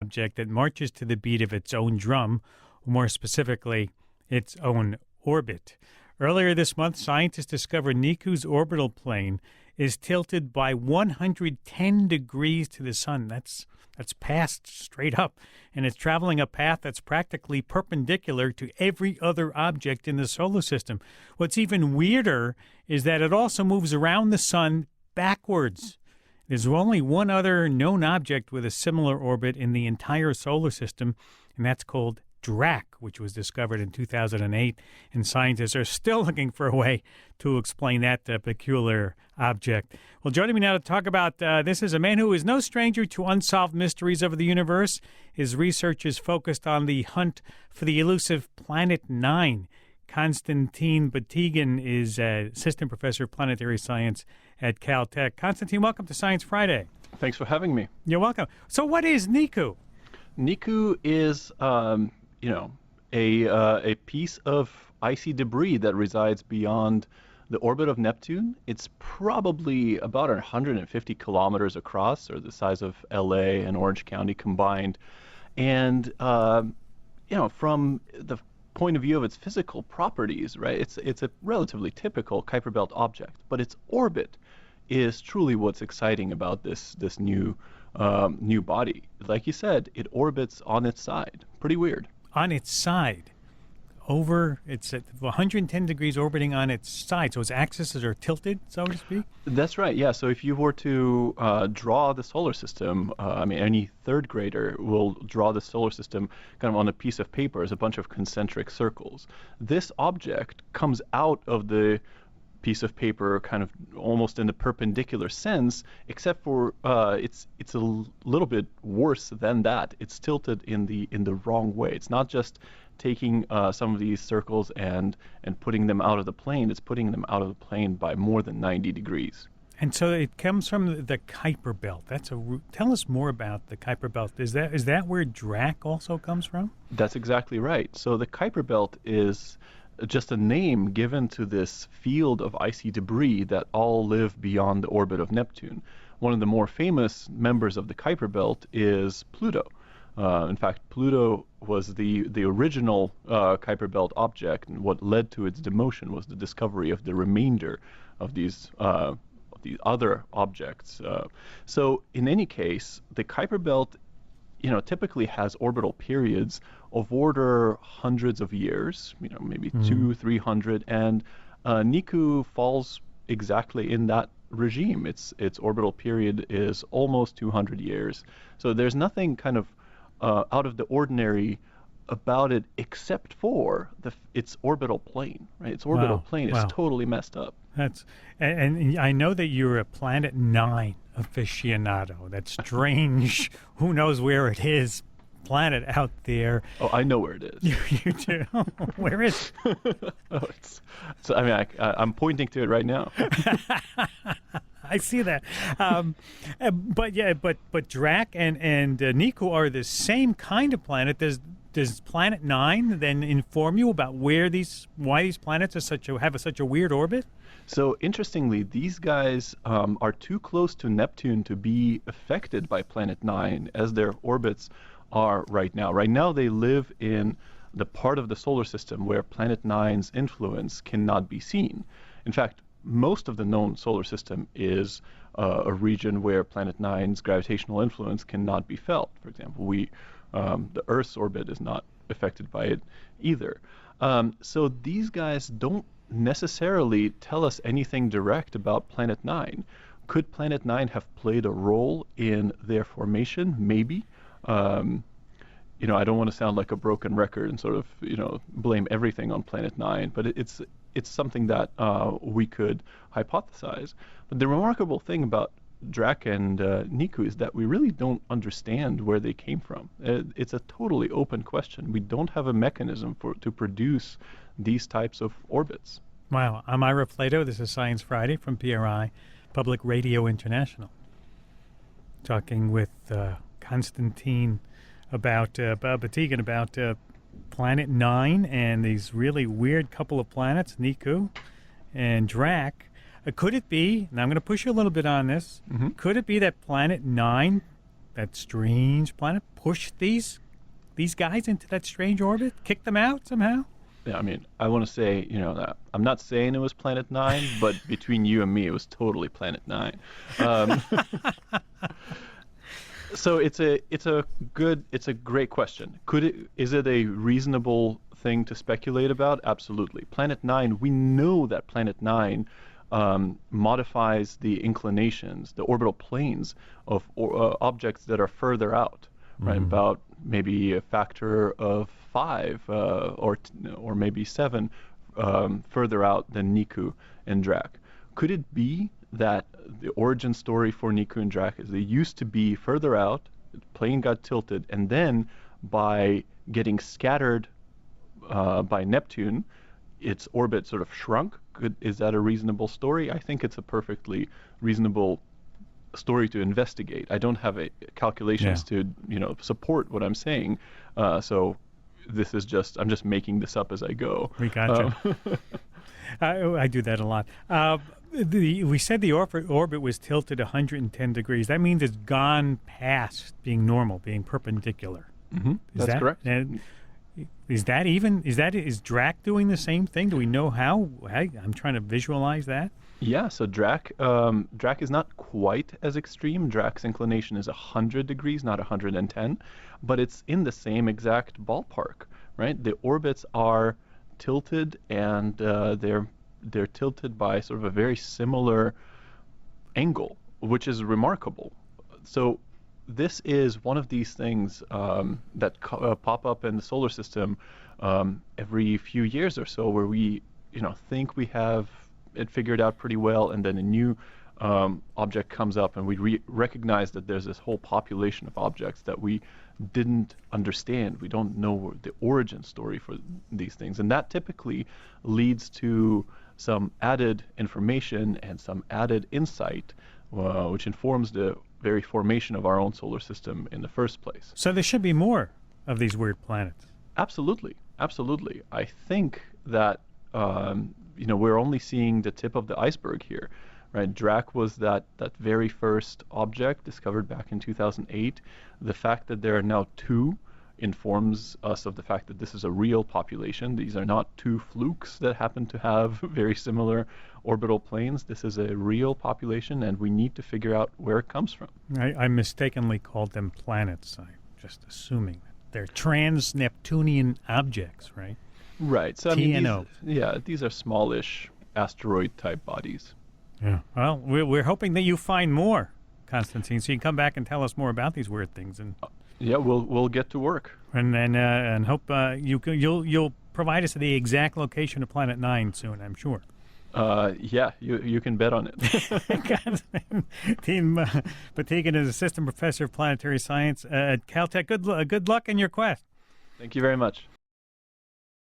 object that marches to the beat of its own drum, or more specifically, its own orbit. Earlier this month, scientists discovered Niku's orbital plane is tilted by 110 degrees to the sun. That's passed straight up, and it's traveling a path that's practically perpendicular to every other object in the solar system. What's even weirder is that it also moves around the sun backwards. There's only one other known object with a similar orbit in the entire solar system, and that's called Drac, which was discovered in 2008, and scientists are still looking for a way to explain that peculiar object. Well, joining me now to talk about this is a man who is no stranger to unsolved mysteries of the universe. His research is focused on the hunt for the elusive Planet 9. Konstantin Batygin is assistant professor of planetary science at Caltech. Konstantin, welcome to Science Friday. Thanks for having me. You're welcome. So what is Niku? Niku is a piece of icy debris that resides beyond the orbit of Neptune. It's probably about 150 kilometers across, or the size of LA and Orange County combined. And, from the point of view of its physical properties, right, it's a relatively typical Kuiper Belt object, but its orbit is truly what's exciting about this new body. Like you said, it orbits on its side. Pretty weird. On its side. It's at 110 degrees orbiting on its side, so its axes are tilted, so to speak? That's right, yeah. So if you were to draw the solar system, any third grader will draw the solar system kind of on a piece of paper as a bunch of concentric circles. This object comes out of the piece of paper kind of almost in the perpendicular sense, except for it's a little bit worse than that. It's tilted in the wrong way. It's not just taking some of these circles and putting them out of the plane. It's putting them out of the plane by more than 90 degrees. And so it comes from the Kuiper Belt. Tell us more about the Kuiper Belt. Is that where Drac also comes from? That's exactly right. So the Kuiper Belt is just a name given to this field of icy debris that all live beyond the orbit of Neptune. One of the more famous members of the Kuiper Belt is Pluto. In fact, Pluto was the original Kuiper Belt object, and what led to its demotion was the discovery of the remainder of these other objects. So in any case, the Kuiper Belt typically has orbital periods of order hundreds of years, maybe 200-300, and Niku falls exactly in that regime. Its orbital period is almost 200 years. So there's nothing kind of out of the ordinary about it except for its orbital plane, right? Its orbital plane is totally messed up. And I know that you're a Planet 9 aficionado. That's strange. Who knows where it is? Planet out there. Oh, I know where it is. You do? Where is it? I'm pointing to it right now. I see that. But Drac and Niku are the same kind of planet. Does Planet 9 then inform you about why these planets have such a weird orbit? So interestingly, these guys are too close to Neptune to be affected by Planet 9 as their orbits are right now. Right now they live in the part of the solar system where Planet 9's influence cannot be seen. In fact, most of the known solar system is a region where Planet 9's gravitational influence cannot be felt. For example, the Earth's orbit is not affected by it either. So these guys don't necessarily tell us anything direct about Planet 9. Could Planet 9 have played a role in their formation? Maybe. I don't want to sound like a broken record and sort of, blame everything on Planet 9, but it's something that we could hypothesize. But the remarkable thing about Drac and Niku is that we really don't understand where they came from. It's a totally open question. We don't have a mechanism to produce these types of orbits. Wow. I'm Ira Plato. This is Science Friday from PRI, Public Radio International. Talking with Konstantin Batygin about Planet 9 and these really weird couple of planets, Niku and Drac. Could it be, and I'm going to push you a little bit on this, could it be that Planet 9 that strange planet, push these guys into that strange orbit, kick them out somehow? Yeah, I mean, I want to say, that I'm not saying it was Planet Nine, but between you and me, it was totally Planet Nine. Um, so it's a great question. Is it a reasonable thing to speculate about? Absolutely. Planet Nine, we know that Planet Nine modifies the inclinations, the orbital planes of objects that are further out, right? About maybe a factor of 5 or maybe 7 further out than Niku and Drac. Could it be that the origin story for Niku and Drac is they used to be further out, the plane got tilted, and then by getting scattered by Neptune, its orbit sort of shrunk? Is that a reasonable story? I think it's a perfectly reasonable story to investigate. I don't have calculations to support what I'm saying, so this is I'm just making this up as I go. We gotcha. I do that a lot. We said the orbit was tilted 110 degrees. That means it's gone past being normal, being perpendicular. That's correct. Is Drac doing the same thing? Do we know how? I'm trying to visualize that. Yeah, so Drac is not quite as extreme. Drac's inclination is 100 degrees, not 110, but it's in the same exact ballpark, right? The orbits are tilted, and they're tilted by sort of a very similar angle, which is remarkable. So this is one of these things that pop up in the solar system every few years or so, where we think we have it figured out pretty well, and then a new object comes up, and we recognize that there's this whole population of objects that we didn't understand. We don't know the origin story for these things, and that typically leads to some added information and some added insight, which informs the very formation of our own solar system in the first place. So there should be more of these weird planets. Absolutely. I think that we're only seeing the tip of the iceberg here, right? Drac was that very first object discovered back in 2008. The fact that there are now 2 informs us of the fact that this is a real population. These are not 2 flukes that happen to have very similar orbital planes. This is a real population, and we need to figure out where it comes from. I mistakenly called them planets. I'm just assuming that they're trans-Neptunian objects, right? Right. So TNO. These are smallish asteroid-type bodies. Yeah. Well, we're hoping that you find more, Konstantin, so you can come back and tell us more about these weird things. And yeah, we'll get to work. And hope you'll provide us the exact location of Planet 9 soon, I'm sure. Yeah, you can bet on it. Team Patigan is assistant professor of planetary science at Caltech. Good luck in your quest. Thank you very much.